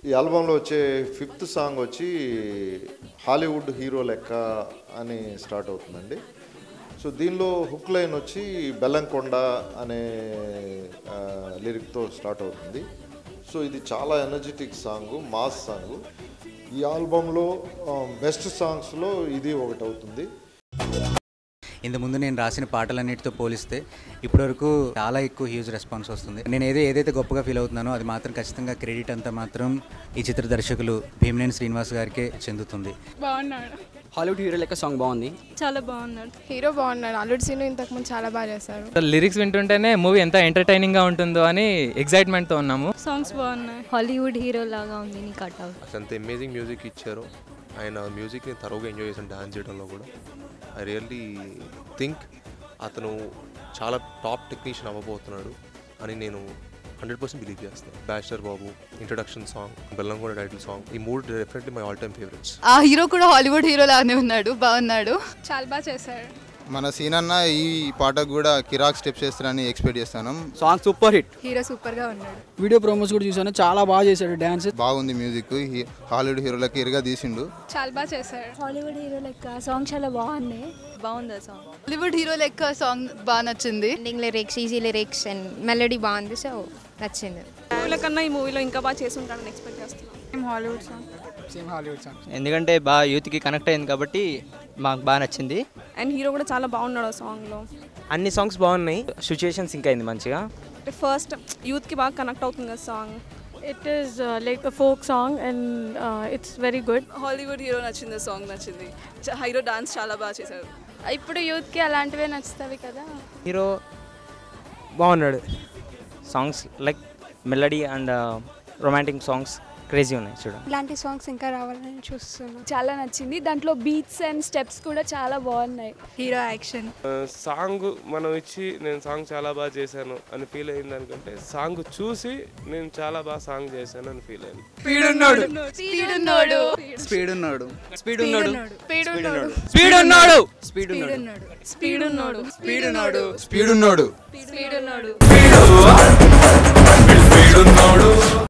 ఈ ఆల్బంలో వచ్చే 5th song వచ్చి హాలీవుడ్ హీరో లెక్క అని స్టార్ట్ అవుతుందండి. సో దీనిలో హుక్ లైన్ వచ్చి బెల్లంకొండ అనే లిరిక్తో స్టార్ట్ అవుతుంది. సో ఇది చాలా ఎనర్జెటిక్ సాంగ్, మాస్ సాంగ్. ఈ ఆల్బంలో బెస్ట్ సాంగ్స్లో ఇది ఒకటి అవుతుంది. ఇంతకుముందు నేను రాసిన పాటలన్నిటితో పోలిస్తే ఇప్పటివరకు చాలా ఎక్కువ హ్యూజ్ రెస్పాన్స్ వస్తుంది. నేను ఏదైతే గొప్పగా ఫీల్ అవుతున్నానో అది మాత్రం ఖచ్చితంగా క్రెడిట్ అంతా మాత్రం ఈ చిత్ర దర్శకులు భీమనేని శ్రీనివాస్ గారికే చెందుతుంది. బాగున్నాడు. హాలీవుడ్ హీరో లెక్క సాంగ్ బాగుంది. చాలా బాగున్నాడు. హీరో బాగున్నాడు. అల్లుడు సీను ఇంతకుముందు చాలా బాగా చేశారు. లిరిక్స్ వింటుంటేనే మూవీ ఎంత ఎంటర్టైనింగ్గా ఉంటుందో అని ఎక్సైట్మెంట్తో ఉన్నాము. సాంగ్స్ బాగున్నాయి. హాలీవుడ్ హీరో లాగా ఉంది నీ కట్అవుట్. అంత అమేజింగ్ మ్యూజిక్ ఇచ్చారు. ఆయన మ్యూజిక్ని తరోగా ఎంజాయ్ చేశాను డాన్స్ చేయడంలో కూడా. ఐ రియల్లీ థింక్ అతను చాలా టాప్ టెక్నీషియన్ అవ్వబోతున్నాడు అని నేను 100% బిలీవ్ చేస్తాను. Bachelor Babu introduction song, Bellamkonda title song, ఈ మూడు definitely my all time favourites. ఆ హీరో కూడా హాలీవుడ్ హీరో లాగానే ఉన్నాడు, బాగున్నాడు. చాలా బాగా చేశాడు. మన సీనన్న ఈ పాటకు కూడా కిరాక్ స్టెప్స్ చేస్తారని ఎక్స్పెక్ట్ చేస్తాను. Song super hit. Hero super గా ఉన్నాడు. వీడియో ప్రోమోస్ కూడా చూసాను, చాలా బాగా చేశాడు. డాన్స్ బాగుంది. మ్యూజిక్ హాలీవుడ్ హీరోలకి ఇరుగా తీసిండు. చాలా బాగా చేశాడు. హాలీవుడ్ హీరో లెక్క సాంగ్ చాలా బాగున్నాయి. బాగుంది ఆ సాంగ్. హాలీవుడ్ హీరో లెక్క సాంగ్ బాగా నచ్చింది. Ending lyrics, easy lyrics and melody బాగుంది. సో నచ్చింది. మూవీల కన్నా ఈ మూవీలో ఇంకా బాగా చేసి ఉంటాడని ఎక్స్పెక్ట్ చేస్తున్నాం. Hollywood song, same Hollywood song. ఎందుకంటే బాగా యూత్కి కనెక్ట్ అయింది కాబట్టి మాకు బాగా నచ్చింది. అండ్ హీరో కూడా చాలా బాగున్నాడు ఆ సాంగ్లో. అన్ని సాంగ్స్ బాగున్నాయి. సిచ్యుయేషన్ సింక్ అయింది మంచిగా. ఫస్ట్ యూత్కి బాగా కనెక్ట్ అవుతుంది కదా song. It is like a folk song and it's very good. Hollywood hero నచ్చింది, సాంగ్ నచ్చింది. హీరో డాన్స్ చాలా బాగా చేశారు. ఇప్పుడు యూత్కి అలాంటివే నచ్చుతాయి కదా. హీరో బాగున్నాడు. Songs like melody and romantic songs crazy ఉన్నాయి చూడ. ఇలాంటి సాంగ్స్ ఇంకా రావాలని చూస్తున్నాను. చాలా నచ్చింది. దాంట్లో బీట్స్ అండ్ స్టెప్స్ కూడా చాలా బాగున్నాయి. హీరో యాక్షన్ సాంగ్ మనం ఇచ్చి నేను సాంగ్ చాలా బాగా చేశాను అని ఫీల్ అయింది దానికంటే సాంగ్ చూసి నేను చాలా బాగా సాంగ్ చేశాను అని ఫీల్ అయింది. స్పీడ్ ఉన్నాడు. స్పీడ్ ఉన్నాడు. స్పీడ్ ఉన్నాడు. స్పీడ్ ఉన్నాడు. స్పీడ్ ఉన్నాడు. స్పీడ్ ఉన్నాడు. స్పీడ్ ఉన్నాడు. స్పీడ్ ఉన్నాడు. స్పీడ్ ఉన్నాడు. స్పీడ్ ఉన్నాడు. స్పీడ్ ఉన్నాడు.